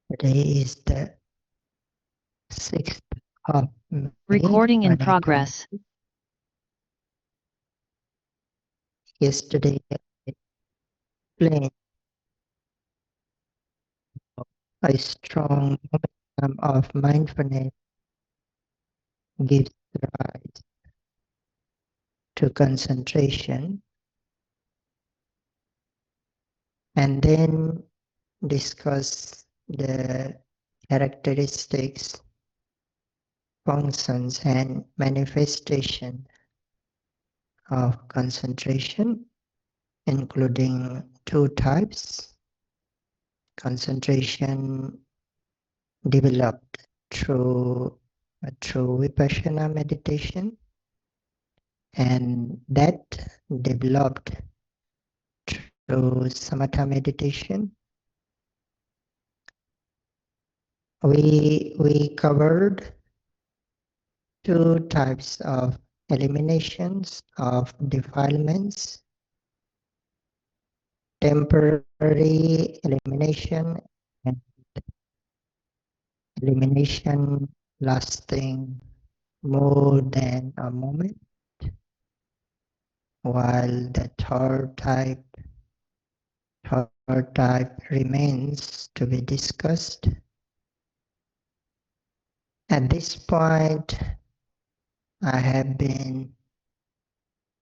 Today is the 6th of May. Recording in progress. Yesterday, I explained a strong momentum of mindfulness gives rise to concentration, and then discuss the characteristics, functions, and manifestation of concentration, including two types: concentration developed through Vipassana meditation, and that developed through Samatha meditation. We covered two types of eliminations of defilements: temporary elimination and elimination lasting more than a moment, while the third type remains to be discussed. At this point, I have been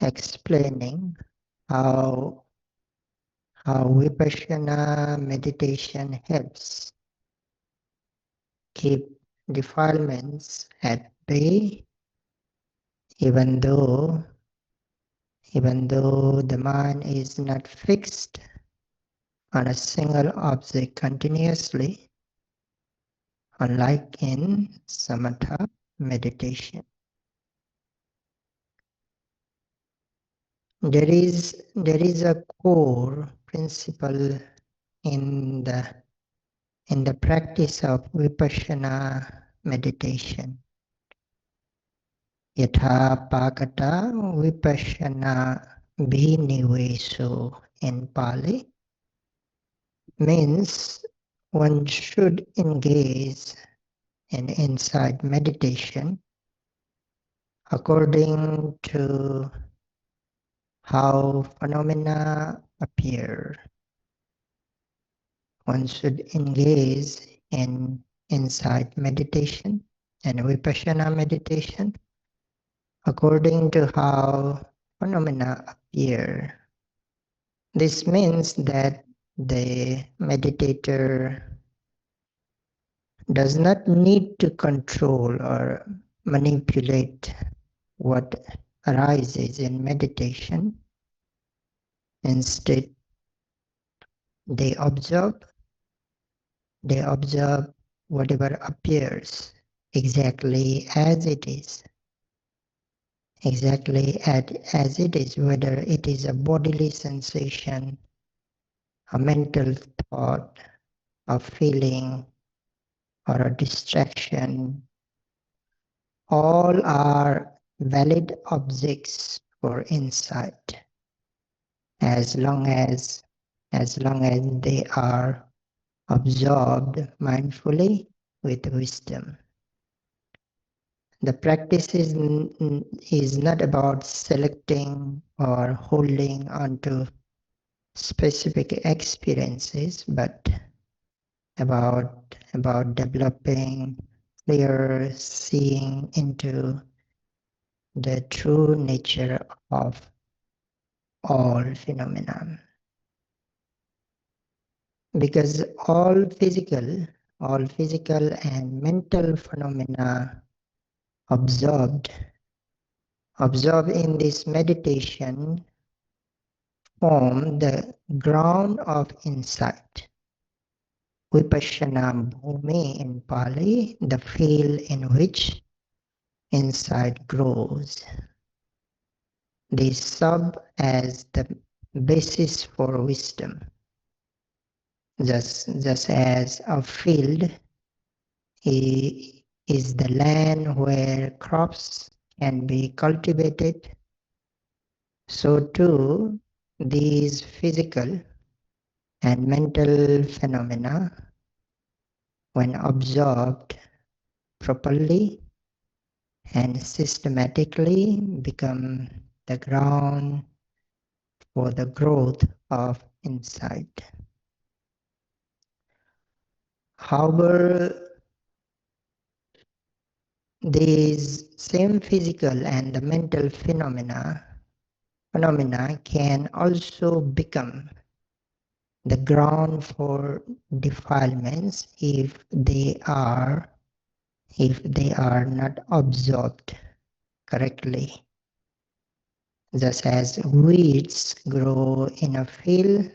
explaining how Vipassana meditation helps keep defilements at bay, even though the mind is not fixed on a single object continuously, unlike in Samatha meditation. There is a core principle in the practice of Vipassana meditation. Yatha Pakata Vipassana Bhiniveso in Pali means one should engage in insight meditation according to how phenomena appear. One should engage in insight meditation and Vipassana meditation according to how phenomena appear. This means that the meditator does not need to control or manipulate what arises in meditation. Instead, they observe whatever appears exactly as it is. Exactly as it is, whether it is a bodily sensation, a mental thought, a feeling, or a distraction, all are valid objects for insight, as long as they are absorbed mindfully with wisdom. The practice is not about selecting or holding onto specific experiences, but about developing clear seeing into the true nature of all phenomena. Because all physical and mental phenomena observed in this meditation form the ground of insight. Vipassana bhumi in Pali, the field in which insight grows. They serve as the basis for wisdom. Just as a field is the land where crops can be cultivated, so too these physical and mental phenomena when observed properly and systematically, become the ground for the growth of insight. However, these same physical and the mental phenomena can also become the ground for defilements if they are not absorbed correctly. Just as weeds grow in a field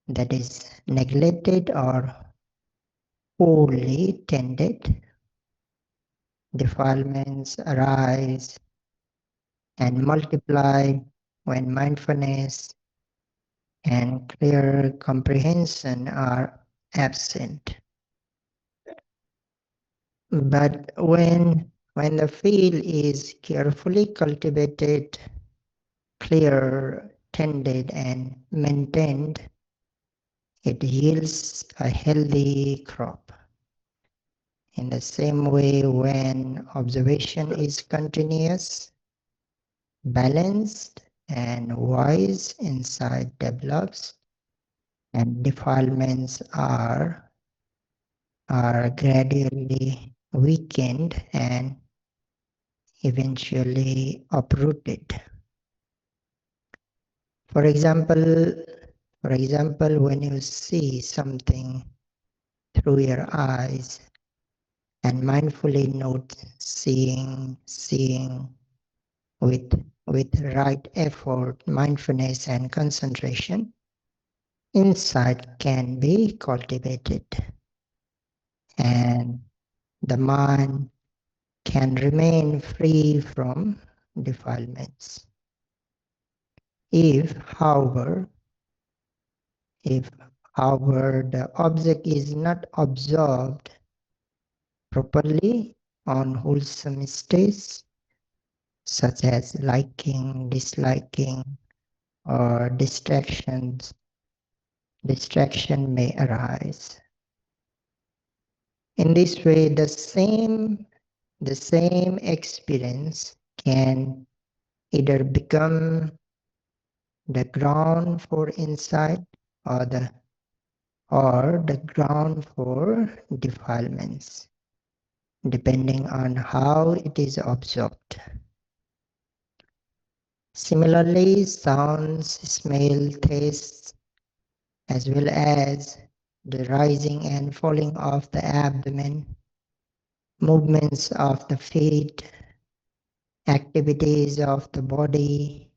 that is neglected or poorly tended, defilements arise and multiply when mindfulness and clear comprehension are absent. But when the field is carefully cultivated, clear, tended, and maintained, it yields a healthy crop. In the same way, when observation is continuous, balanced, and wise, insight develops, and defilements are gradually weakened and eventually uprooted. For example, when you see something through your eyes and mindfully note seeing with right effort, mindfulness, and concentration, insight can be cultivated, and the mind can remain free from defilements. If, however, the object is not observed properly on wholesome states, such as liking, disliking, or distraction may arise. In this way, the same experience can either become the ground for insight or the ground for defilements, depending on how it is observed. Similarly, sounds, smell, tastes, as well as the rising and falling of the abdomen, movements of the feet, activities of the body,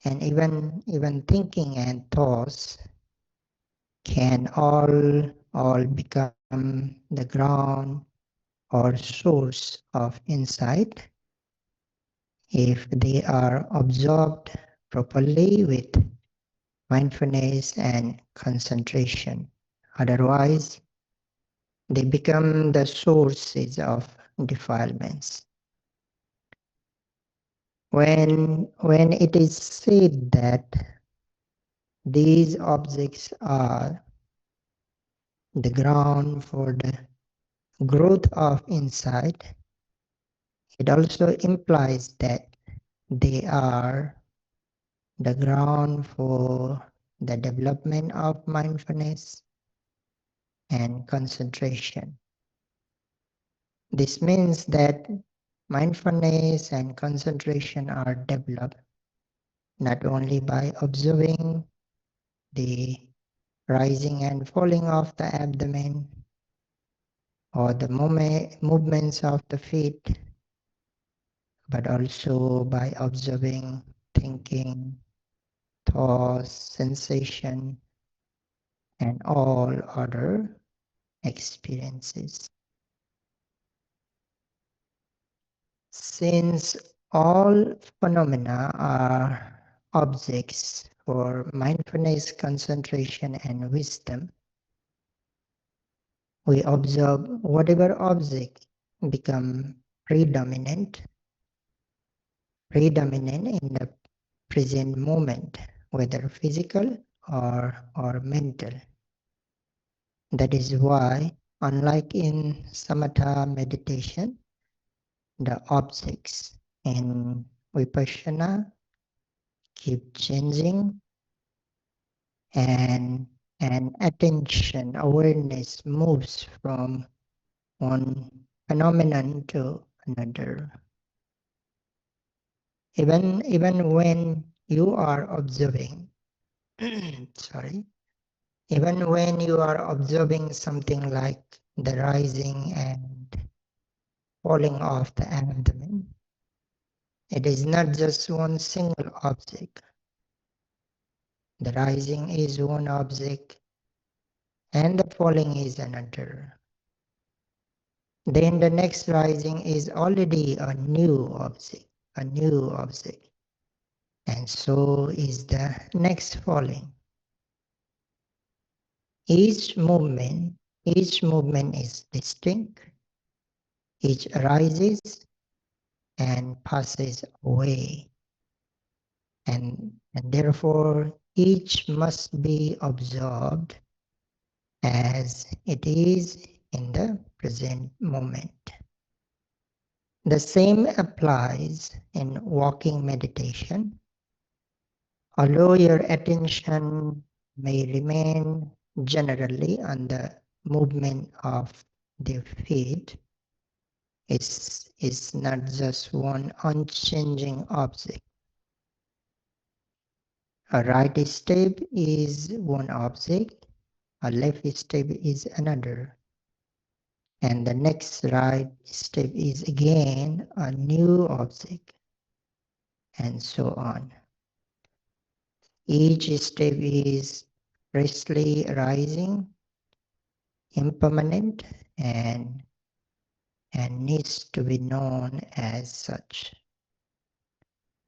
and even thinking and thoughts can all become the ground or source of insight if they are absorbed properly with mindfulness and concentration. Otherwise, they become the sources of defilements. When it is said that these objects are the ground for the growth of insight, it also implies that they are the ground for the development of mindfulness and concentration. This means that mindfulness and concentration are developed not only by observing the rising and falling of the abdomen or the movements of the feet, but also by observing thinking, thoughts, sensation, and all other experiences. Since all phenomena are objects for mindfulness, concentration, and wisdom, we observe whatever object become predominant in the present moment, whether physical or mental. That is why Unlike in samatha meditation, the objects in vipassana keep changing, and attention awareness moves from one phenomenon to another. Even when you are observing, sorry, even when you are observing something like the rising and falling of the abdomen, it is not just one single object. The rising is one object and the falling is another. Then the next rising is already a new object, and so is the next falling. Each movement is distinct, each arises and passes away, and therefore each must be observed as it is in the present moment. The same applies in walking meditation. Although your attention may remain generally on the movement of the feet, is not just one unchanging object. A right step is one object, a left step is another, and the next right step is again a new object, and so on. Each step is restfully rising, impermanent, and needs to be known as such.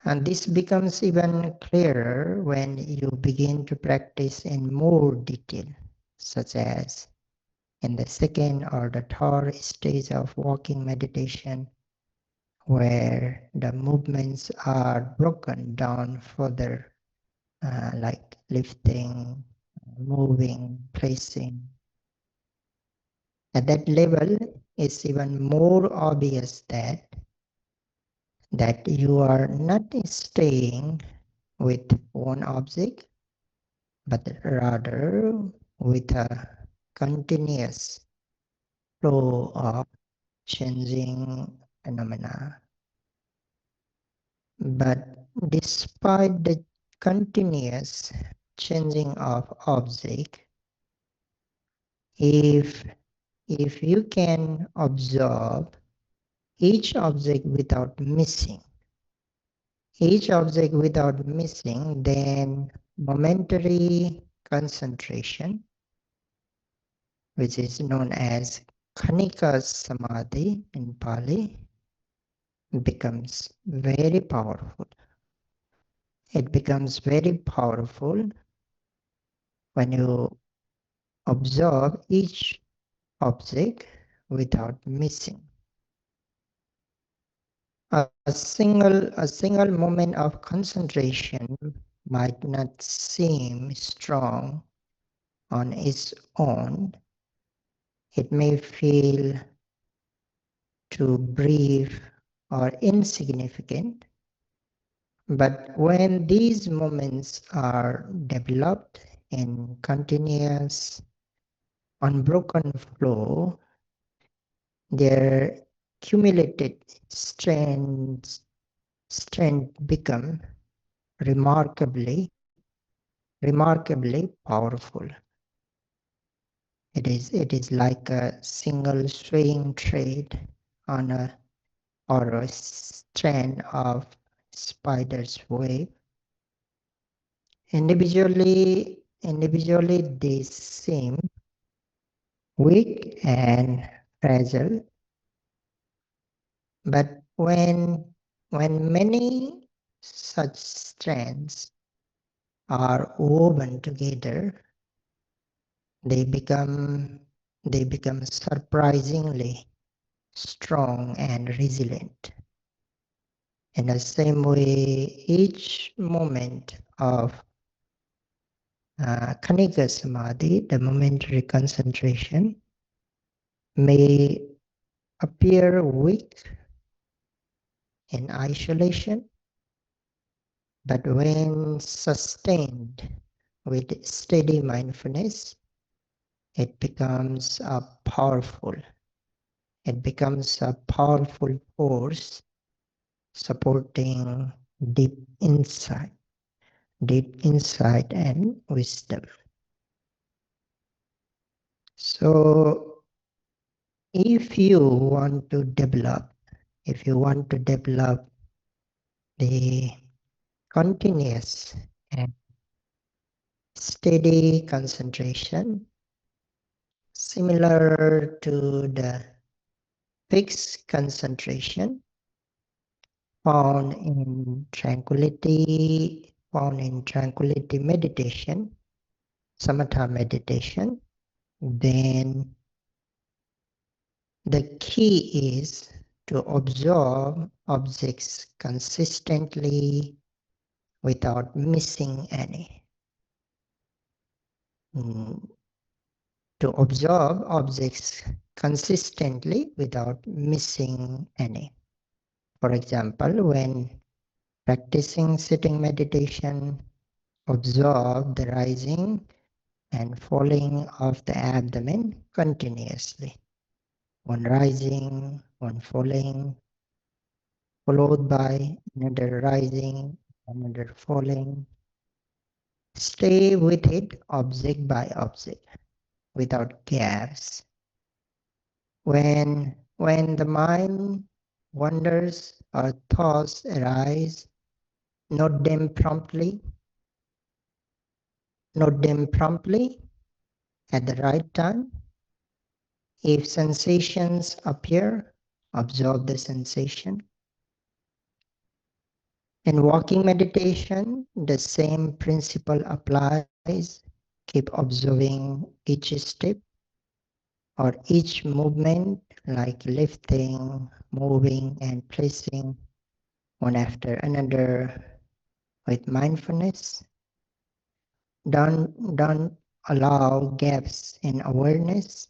And this becomes even clearer when you begin to practice in more detail, such as in the second or the third stage of walking meditation, where the movements are broken down further, like lifting, moving, placing. At that level, it's even more obvious that you are not staying with one object, but rather with a continuous flow of changing phenomena. But despite the continuous changing of object, if you can observe each object without missing, then momentary concentration, which is known as Khanika Samadhi in Pali, becomes very powerful. It becomes very powerful when you observe each object without missing. A single moment of concentration might not seem strong on its own. It may feel too brief or insignificant. But when these moments are developed in continuous, unbroken flow, their cumulated strength become remarkably powerful. It is like a single swaying thread on a strand of spider's web. Individually they seem weak and fragile, but when many such strands are woven together, they become surprisingly strong and resilient. In the same way, each moment of Khanika Samadhi, the momentary concentration, may appear weak in isolation, but when sustained with steady mindfulness, it becomes a powerful force supporting deep insight, and wisdom. So if you want to develop the continuous and steady concentration, similar to the fixed concentration found in tranquility meditation, samatha meditation, then the key is to observe objects consistently without missing any. To observe objects consistently without missing any. For example, when practicing sitting meditation, observe the rising and falling of the abdomen continuously. One rising, one falling, followed by another rising, another falling. Stay with it object by object without gaps. When the mind wanders or thoughts arise, note them promptly at the right time. If sensations appear, observe the sensation. In walking meditation, the same principle applies. Keep observing each step or each movement, like lifting, moving, and placing one after another with mindfulness. Don't allow gaps in awareness.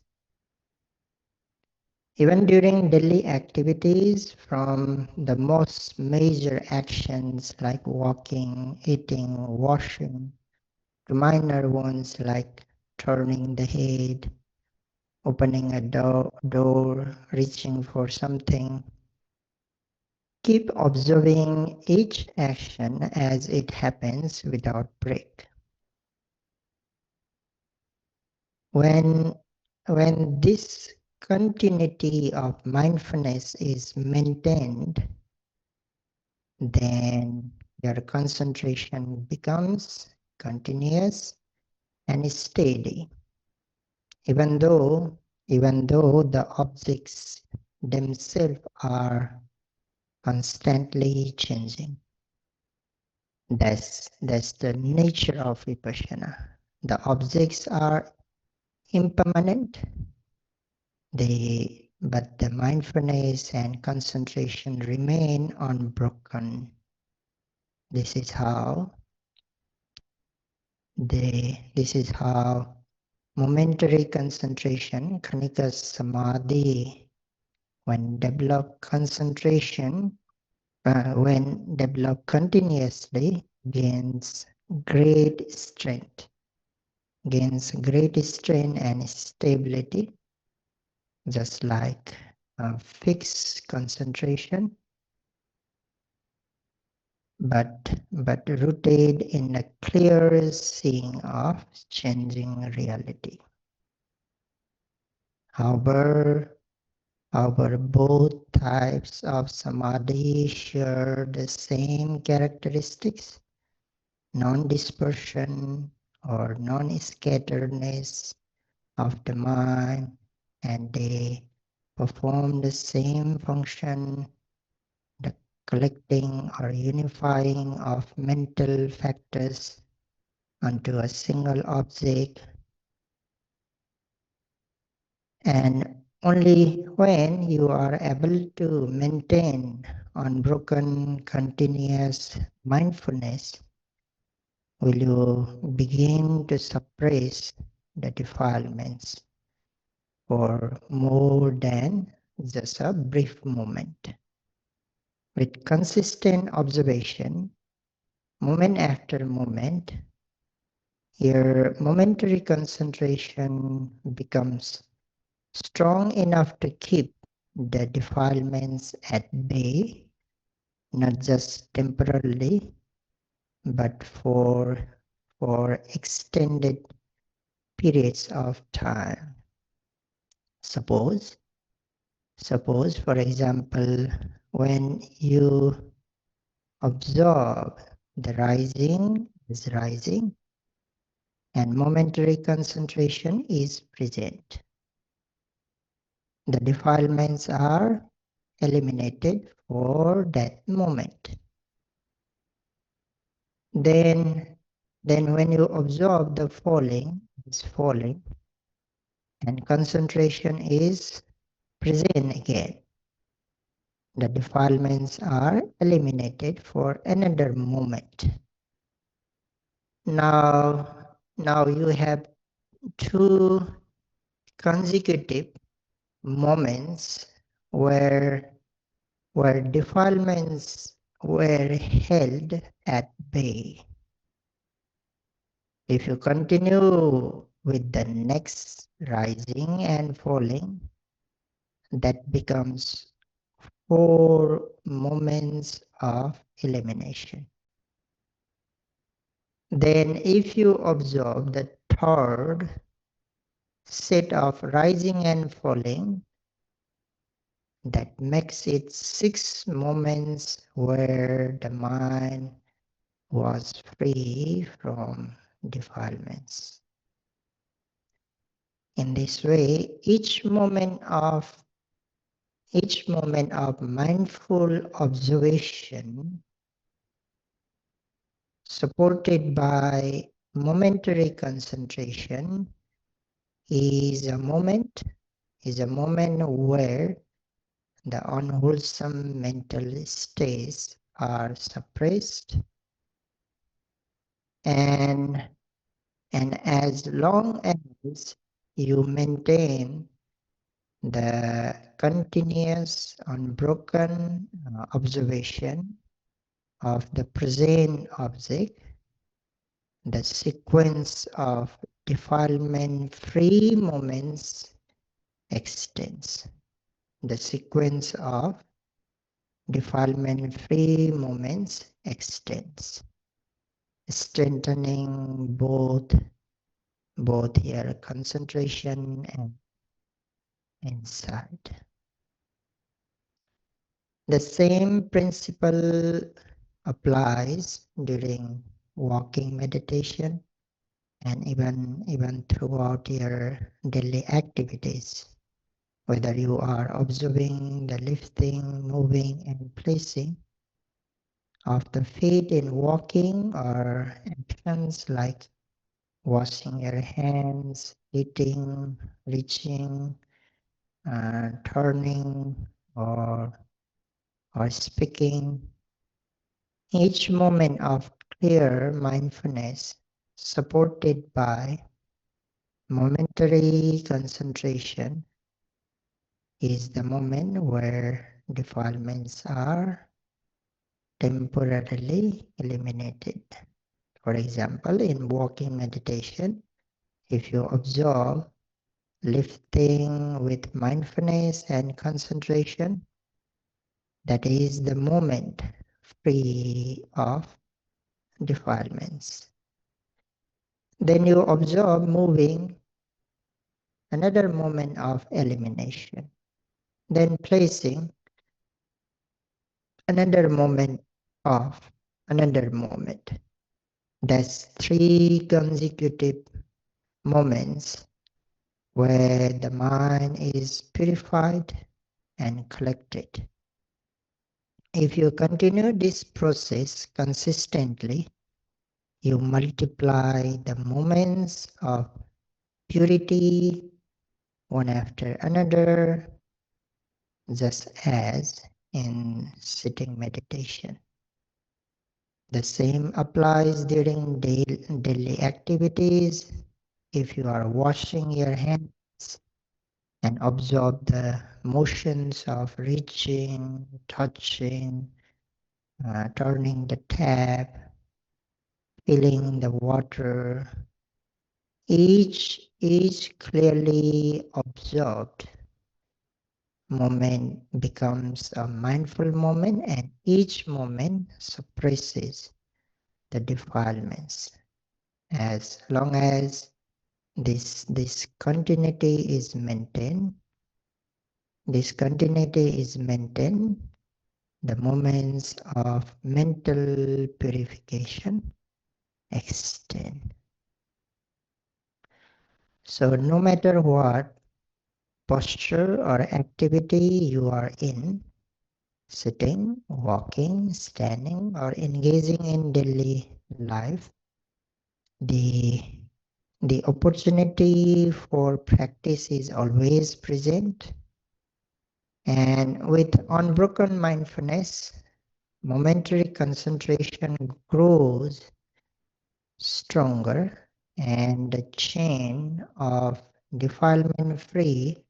Even during daily activities, from the most major actions like walking, eating, washing, to minor ones like turning the head, opening a door, reaching for something, keep observing each action as it happens without break. When this continuity of mindfulness is maintained, then your concentration becomes continuous and steady, even though the objects themselves are constantly changing. That's the nature of vipassana. The objects are impermanent, but the mindfulness and concentration remain unbroken. This is how momentary concentration, khanika samadhi, when developed continuously, gains great strength and stability, just like fixed concentration, but rooted in a clear seeing of changing reality. However, both types of samadhi share the same characteristics: non-dispersion or non-scatteredness of the mind, and they perform the same function, the collecting or unifying of mental factors onto a single object. And only when you are able to maintain unbroken, continuous mindfulness will you begin to suppress the defilements. for more than just a brief moment. With consistent observation, moment after moment, your momentary concentration becomes strong enough to keep the defilements at bay, not just temporarily, but for extended periods of time. Suppose, for example, when you observe the rising is rising and momentary concentration is present. The defilements are eliminated for that moment. Then when you observe the falling is falling and concentration is present again, the defilements are eliminated for another moment. Now you have two consecutive moments where defilements were held at bay. If you continue with the next rising and falling, that becomes 4 moments of elimination. Then if you observe the third set of rising and falling, that makes it 6 moments where the mind was free from defilements. In this way, each moment of mindful observation supported by momentary concentration is a moment where the unwholesome mental states are suppressed, and as long as you maintain the continuous unbroken observation of the present object, the sequence of defilement-free moments extends. The sequence of defilement-free moments extends, strengthening both your concentration and insight. The same principle applies during walking meditation and even throughout your daily activities, whether you are observing the lifting, moving, and placing of the feet in walking, or actions like washing your hands, eating, reaching, turning, or speaking. Each moment of clear mindfulness supported by momentary concentration is the moment where defilements are temporarily eliminated. For example, in walking meditation, if you observe lifting with mindfulness and concentration, that is the moment free of defilements. Then you observe moving, another moment of elimination. Then placing, another moment. That's 3 consecutive moments where the mind is purified and collected. If you continue this process consistently, you multiply the moments of purity one after another, just as in sitting meditation. The same applies during daily activities. If you are washing your hands, and absorb the motions of reaching, touching, turning the tap, filling the water. Each clearly observed moment becomes a mindful moment, and each moment suppresses the defilements. As long as this continuity is maintained, the moments of mental purification extend. So no matter what posture or activity you are in, sitting, walking, standing, or engaging in daily life, the opportunity for practice is always present. And with unbroken mindfulness, momentary concentration grows stronger, and the chain of defilement-free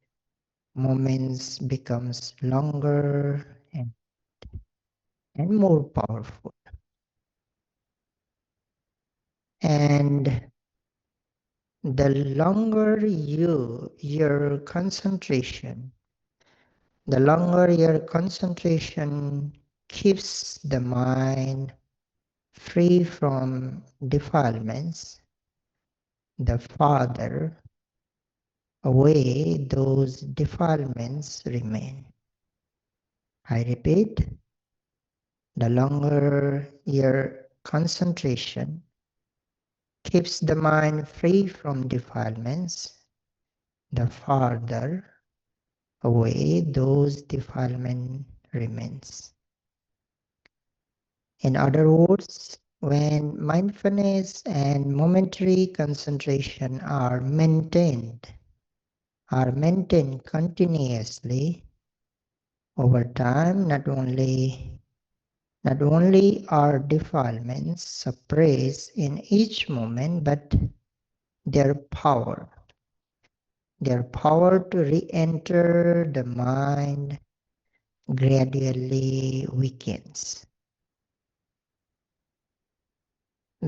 moments becomes longer and more powerful. And the longer your concentration keeps the mind free from defilements, the farther away those defilements remain. I repeat, the longer your concentration keeps the mind free from defilements, the farther away those defilement remains. In other words, when mindfulness and momentary concentration are maintained continuously over time, not only are defilements suppressed in each moment, but their power, to re-enter the mind gradually weakens.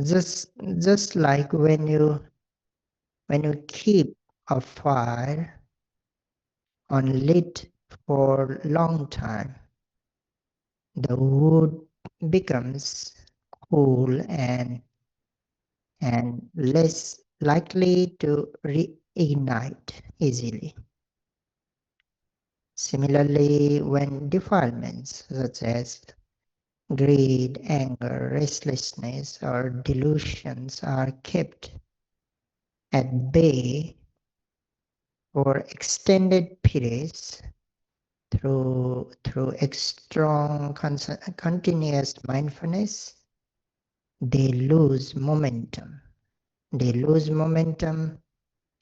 Just, just like when you keep a fire unlit for a long time, the wood becomes cool and less likely to reignite easily. Similarly, when defilements such as greed, anger, restlessness, or delusions are kept at bay for extended periods through strong continuous mindfulness, they lose momentum.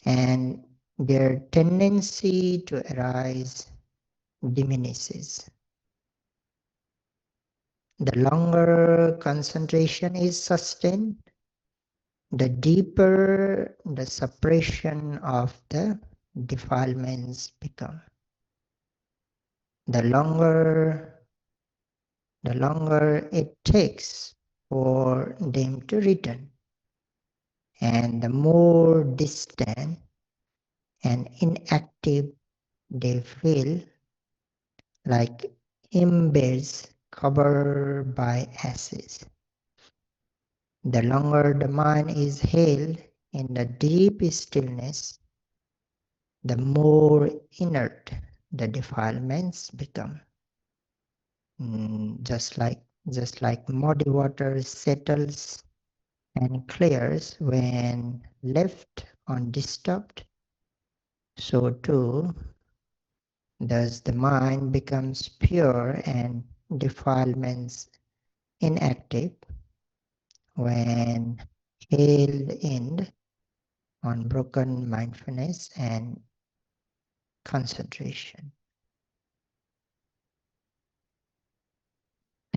And their tendency to arise diminishes. The longer concentration is sustained, the deeper the suppression of the defilements become. The longer it takes for them to return, and the more distant and inactive they feel, like embers covered by ashes. The longer the mind is held in the deep stillness, the more inert the defilements become. Just like muddy water settles and clears when left undisturbed, so too thus the mind becomes pure and defilements inactive when held in unbroken mindfulness and concentration.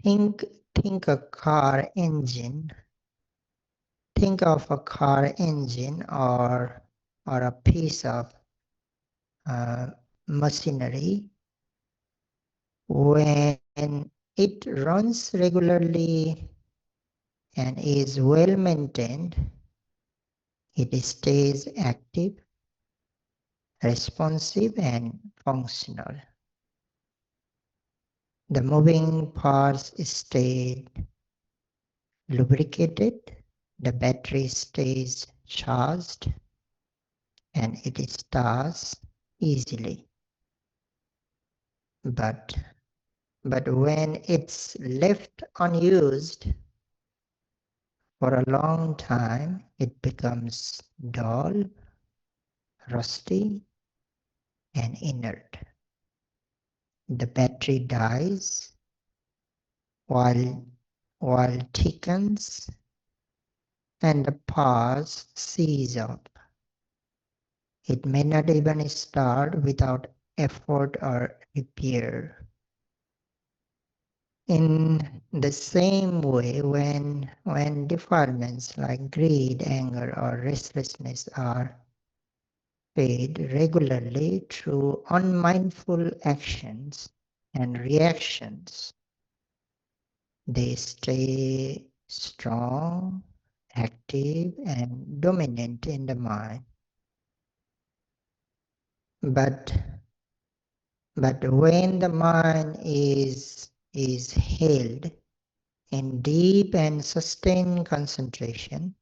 Think think a car engine. Think of a car engine or a piece of machinery. When it runs regularly and is well maintained, it stays active, responsive, and functional. The moving parts stay lubricated, the battery stays charged, and it starts easily. But when it's left unused for a long time, it becomes dull, rusty, and inert. The battery dies while thickens, and the parts seize up. It may not even start without effort or repair. In the same way, when defilements like greed, anger, or restlessness are fed regularly through unmindful actions and reactions, they stay strong, active, and dominant in the mind. But when the mind is held in deep and sustained concentration,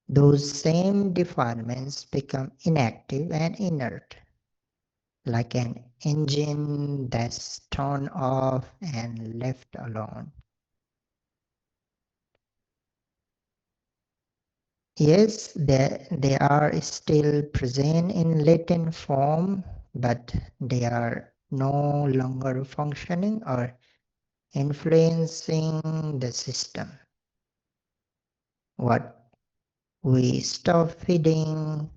those same defilements become inactive and inert, like an engine that's turned off and left alone. Yes, they are still present in latent form, but they are no longer functioning or influencing the system. What we stop feeding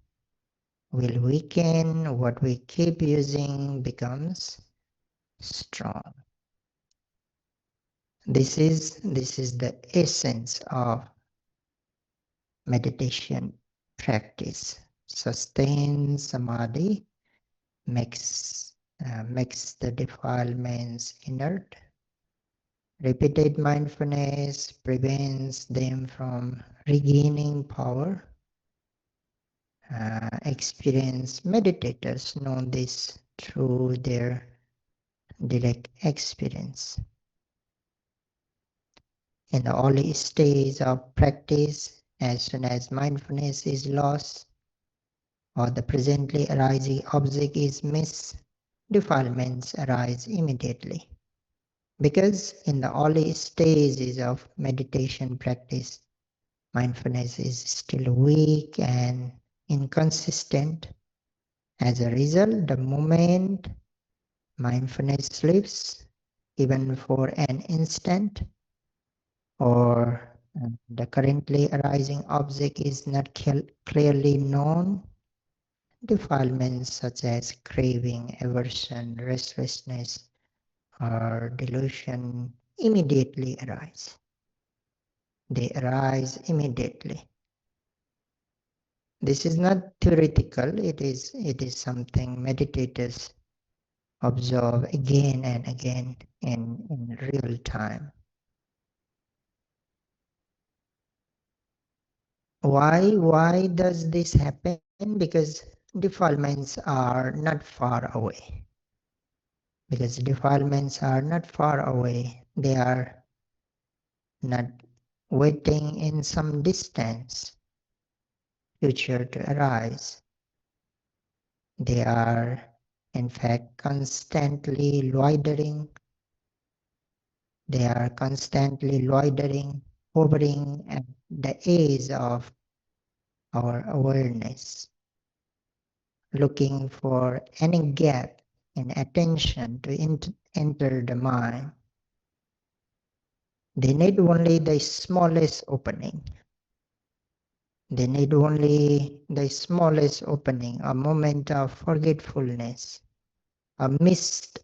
will weaken, what we keep using becomes strong. This is the essence of meditation practice. Sustained samadhi makes the defilements inert. Repeated mindfulness prevents them from regaining power. Experienced meditators know this through their direct experience. In the early stage of practice, as soon as mindfulness is lost or the presently arising object is missed, defilements arise immediately. Because in the early stages of meditation practice, mindfulness is still weak and inconsistent. As a result, the moment mindfulness slips, even for an instant, or the currently arising object is not clearly known, defilements such as craving, aversion, restlessness, or delusion immediately arise. They arise immediately. This is not theoretical, it is something meditators observe again and again in real time. Why does this happen? Because defilements are not far away. Because defilements are not far away. They are not waiting in some distance future to arise. They are in fact constantly loitering. They are constantly loitering, hovering at the edge of our awareness, looking for any gap in attention to enter the mind. They need only the smallest opening. They need only the smallest opening, a moment of forgetfulness, a missed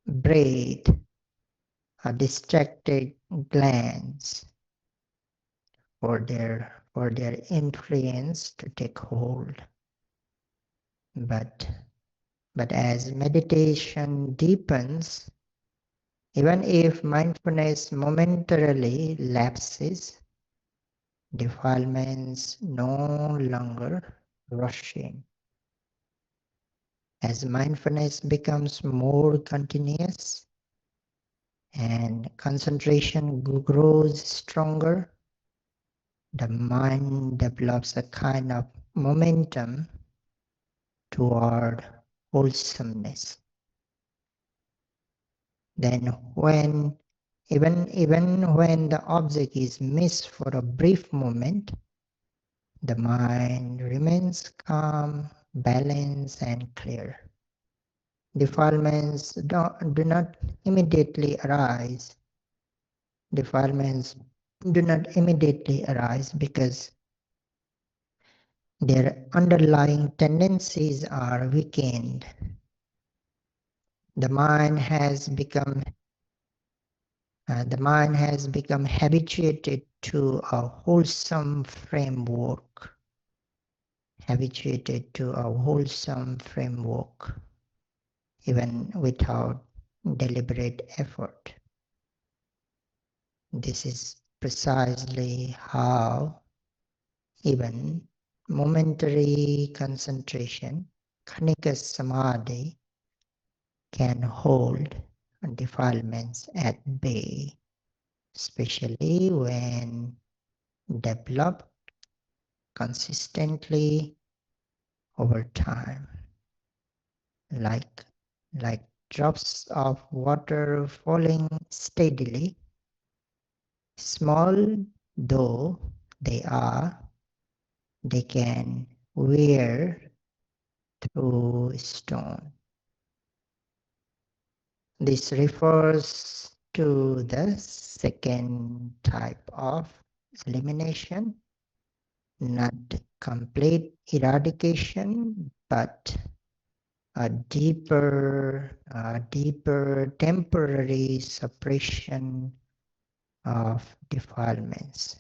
breath, a distracted glance for their influence to take hold. But as meditation deepens, even if mindfulness momentarily lapses, defilements no longer rush in. As mindfulness becomes more continuous and concentration grows stronger, the mind develops a kind of momentum toward wholesomeness. Then even when the object is missed for a brief moment, the mind remains calm, balanced, and clear. Defilements do not immediately arise. Defilements do not immediately arise because their underlying tendencies are weakened. The mind has become habituated to a wholesome framework. Habituated to a wholesome framework, even without deliberate effort. This is precisely how even momentary concentration, khanika samadhi, can hold defilements at bay, especially when developed consistently over time, like drops of water falling steadily. Small though they are, they can wear through stone. This refers to the second type of elimination, not complete eradication, but a deeper temporary suppression of defilements,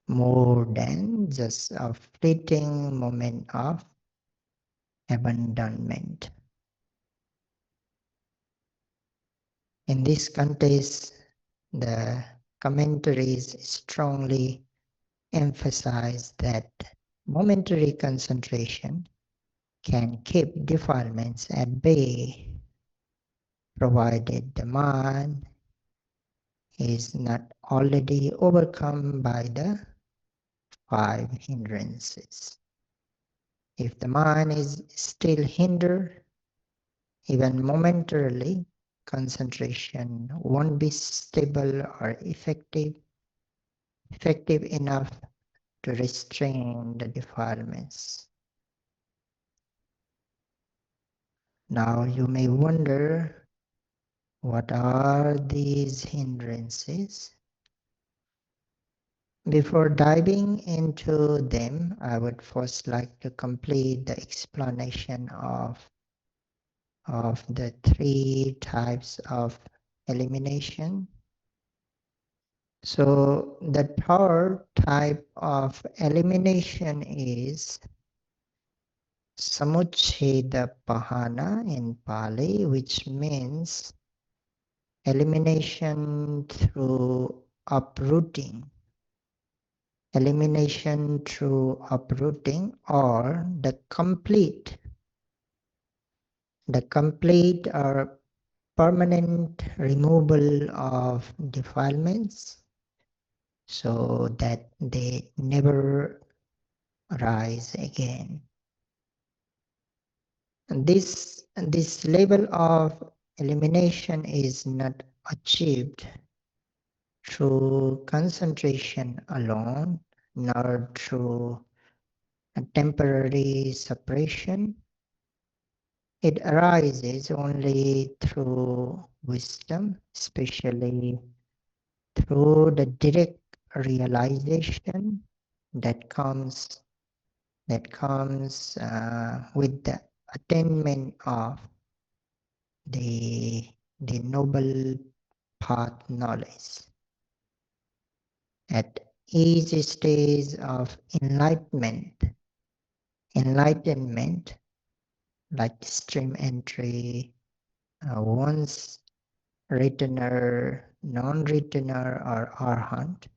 more than just a fleeting moment of abandonment. In this context, the commentaries strongly emphasize that momentary concentration can keep defilements at bay, provided the mind is not already overcome by the five hindrances. If the mind is still hindered, even momentarily, concentration won't be stable or effective enough to restrain the defilements. Now you may wonder, what are these hindrances? Before diving into them, I would first like to complete the explanation of the three types of elimination. So the third type of elimination is samuchcheda pahana in Pali, which means elimination through uprooting. Elimination through uprooting, or the complete or permanent removal of defilements so that they never arise again. And this level of elimination is not achieved through concentration alone, nor through a temporary suppression. It arises only through wisdom, especially through the direct realization that comes with the attainment of the noble path knowledge. At each stage of enlightenment, like stream entry, once returner, non-returner, or arhat,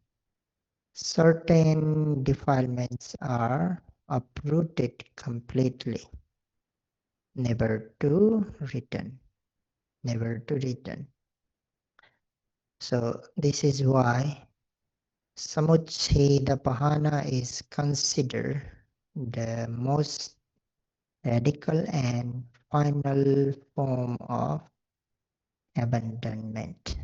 certain defilements are uprooted completely, never to return, never to return. So this is why Samuchcheda Pahana is considered the most radical and final form of abandonment.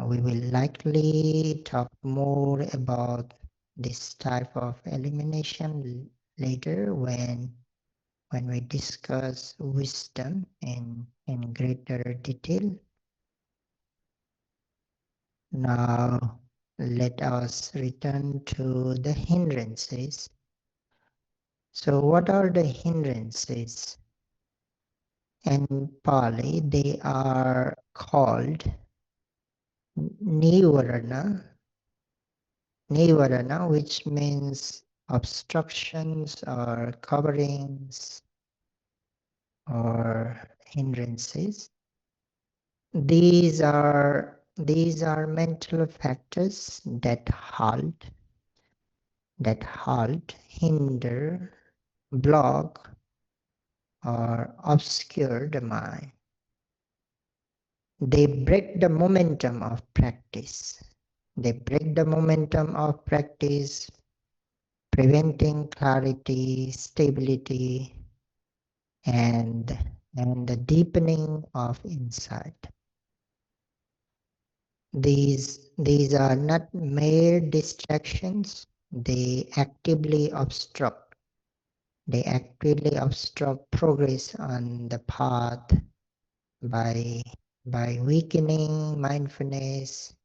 We will likely talk more about this type of elimination later when we discuss wisdom in greater detail. Now let us return to the hindrances. So what are the hindrances? In Pali, they are called Nivarana, which means obstructions or coverings or hindrances. These are mental factors that hinder, block, or obscure the mind. They break the momentum of practice. They break the momentum of practice, preventing clarity, stability, and the deepening of insight. These are not mere distractions. They actively obstruct. They actively obstruct progress on the path by weakening mindfulness,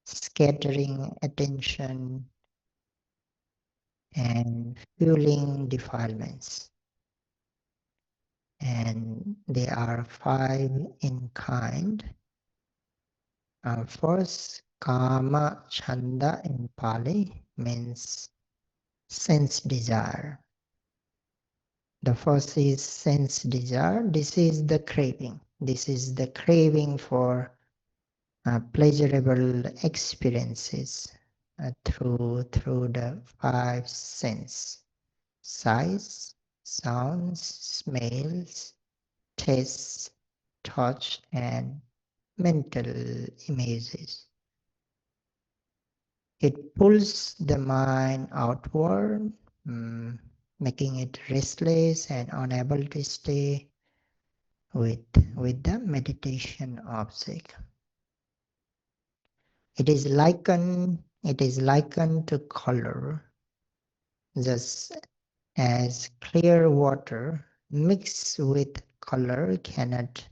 scattering attention, and fueling defilements. And they are 5 in kind. First, kama chanda in Pali means sense desire. The first is sense desire. This is the craving. This is the craving for pleasurable experiences through the 5 senses: sights, sounds, smells, tastes, touch, and mental images. It pulls the mind outward, making it restless and unable to stay with the meditation object. It is likened to color, just as clear water mixed with color cannot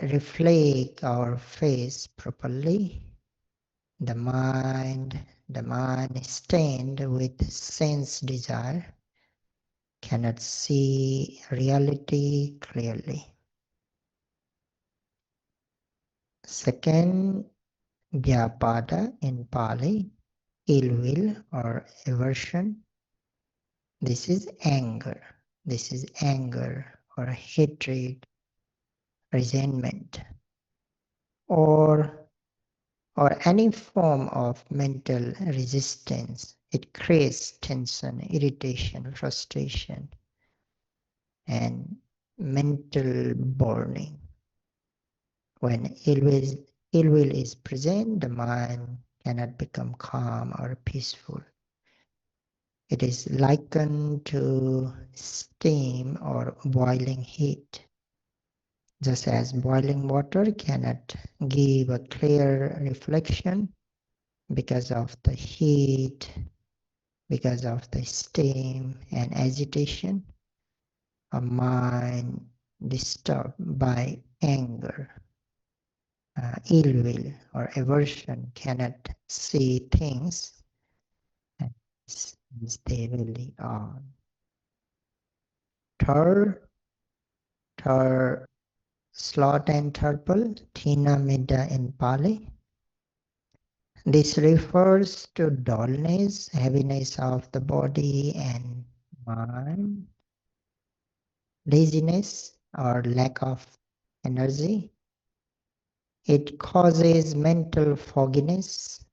reflect our face properly. The mind stained with sense desire cannot see reality clearly. Second, vyapada in Pali, ill will or aversion. This is anger. This is anger or hatred, resentment, or any form of mental resistance. It creates tension, irritation, frustration, and mental burning. When ill will is present, the mind cannot become calm or peaceful. It is likened to steam or boiling heat. Just as boiling water cannot give a clear reflection because of the heat, because of the steam and agitation, a mind disturbed by anger, ill will, or aversion cannot see things as they really are. Third, slot and turple, Tina Mida in Pali. This refers to dullness, heaviness of the body and mind, laziness or lack of energy. It causes mental fogginess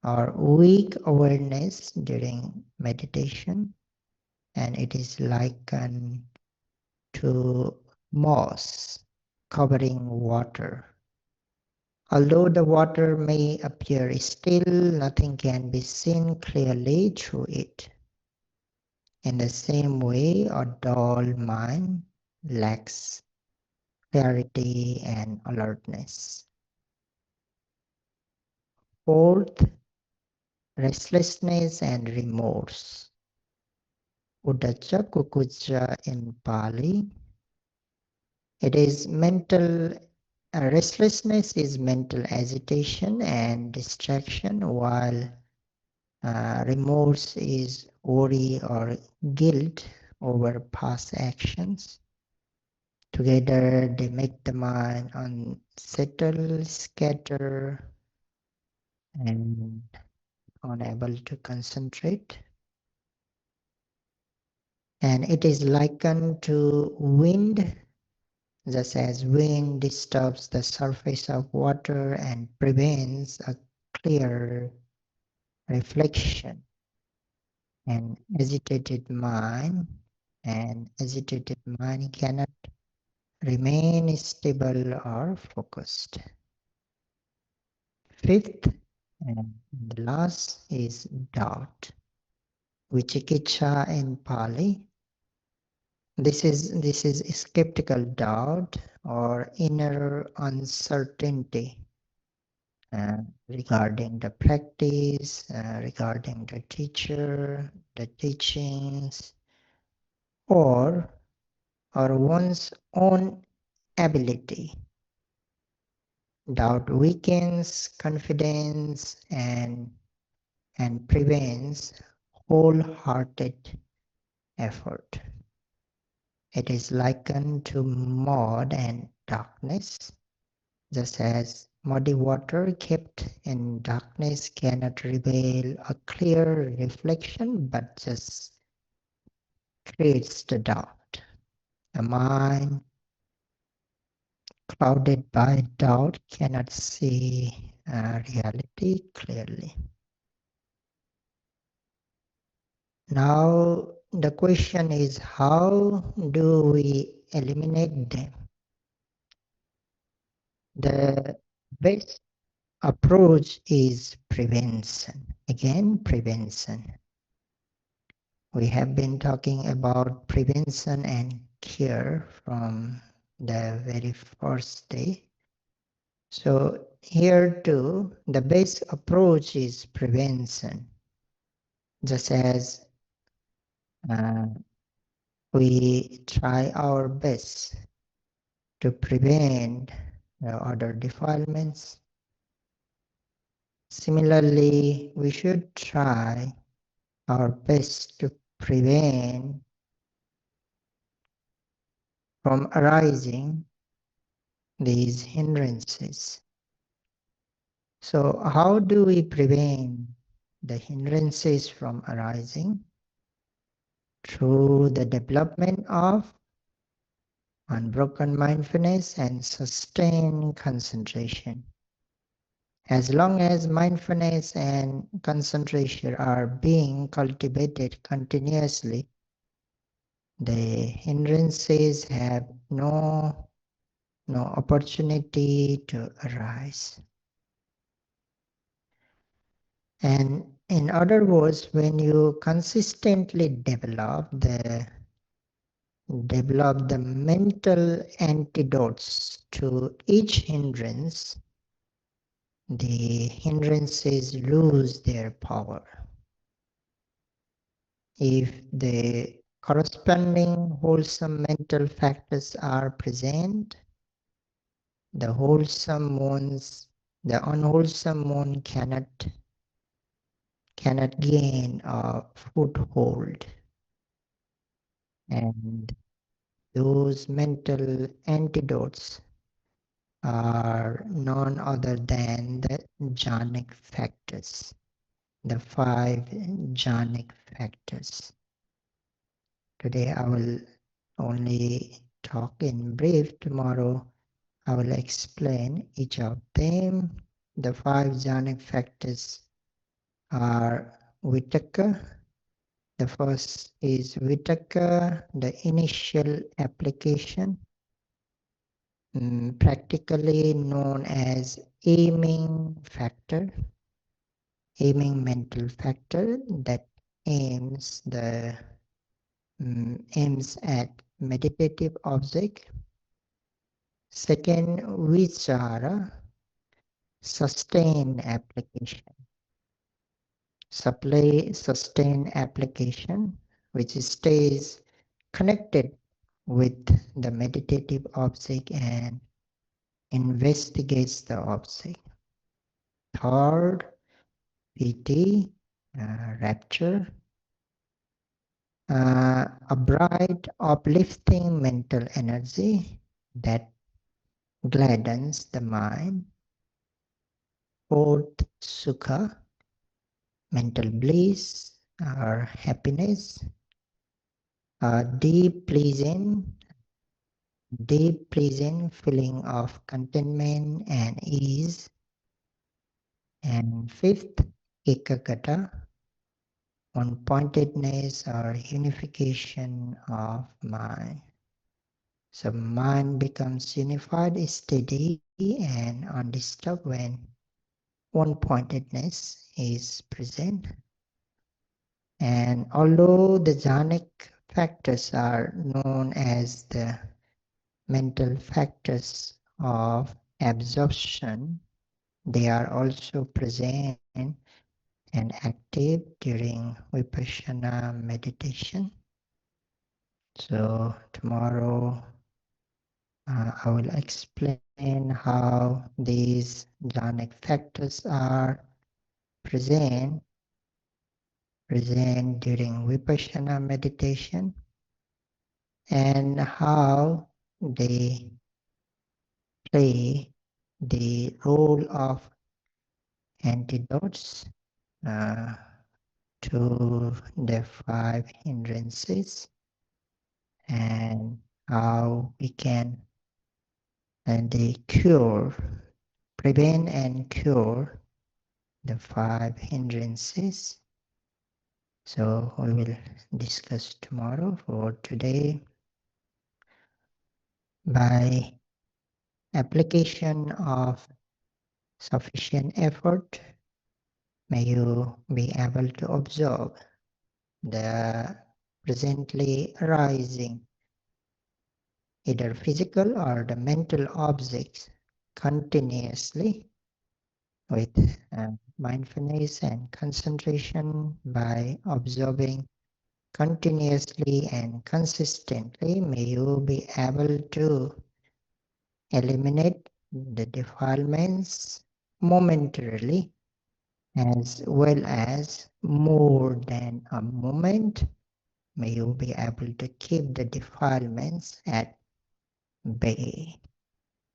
or weak awareness during meditation, and it is likened to moss covering water. Although the water may appear still, nothing can be seen clearly through it. In the same way, a dull mind lacks clarity and alertness. Fourth, restlessness and remorse. Udacha kukucha in Pali. It is mental restlessness is mental agitation and distraction, while remorse is worry or guilt over past actions. Together, they make the mind unsettled, scatter, and unable to concentrate. And it is likened to wind, just as wind disturbs the surface of water and prevents a clear reflection. An agitated mind cannot remain stable or focused. Fifth and the last is doubt, vichikicha in Pali. This is skeptical doubt or inner uncertainty regarding the practice, regarding the teacher, the teachings, or one's own ability. Doubt weakens confidence and prevents wholehearted effort. It is likened to mud and darkness, just as muddy water kept in darkness cannot reveal a clear reflection but just creates the doubt. A mind clouded by doubt cannot see reality clearly. Now the question is, how do we eliminate them? The best approach is prevention. Again, prevention. We have been talking about prevention and cure from the very first day. So here too, the best approach is prevention. Just as we try our best to prevent other defilements, similarly, we should try our best to prevent from arising these hindrances. So how do we prevent the hindrances from arising? Through the development of unbroken mindfulness and sustained concentration. As long as mindfulness and concentration are being cultivated continuously, the hindrances have no opportunity to arise. And in other words, when you consistently develop the mental antidotes to each hindrance, the hindrances lose their power. If the corresponding wholesome mental factors are present, the unwholesome one cannot gain a foothold. And those mental antidotes are none other than the jhanic factors, the 5 jhanic factors. Today I will only talk in brief. Tomorrow I will explain each of them. The 5 jhanic factors are Vitaka. The first is Vitaka, the initial application, practically known as aiming factor, aiming mental factor that aims the aims at meditative object. Second, Vichara, sustained application. Sustained application, which stays connected with the meditative object and investigates the object. Third, piti, rapture, a bright, uplifting mental energy that gladdens the mind. Fourth, sukha, mental bliss or happiness, a deep pleasing feeling of contentment and ease. And fifth, ekagata, one-pointedness or unification of mind. So mind becomes unified, steady, and undisturbed when one-pointedness is present. And although the jhanic factors are known as the mental factors of absorption, they are also present and active during Vipassana meditation. So tomorrow I will explain how these jhanic factors are present during Vipassana meditation and how they play the role of antidotes uh, to the 5 hindrances and how we can they prevent and cure the 5 hindrances. So we will discuss tomorrow. For today, by application of sufficient effort, may you be able to observe the presently arising either physical or the mental objects continuously with mindfulness and concentration. By observing continuously and consistently, may you be able to eliminate the defilements momentarily as well as more than a moment. May you be able to keep the defilements at bay.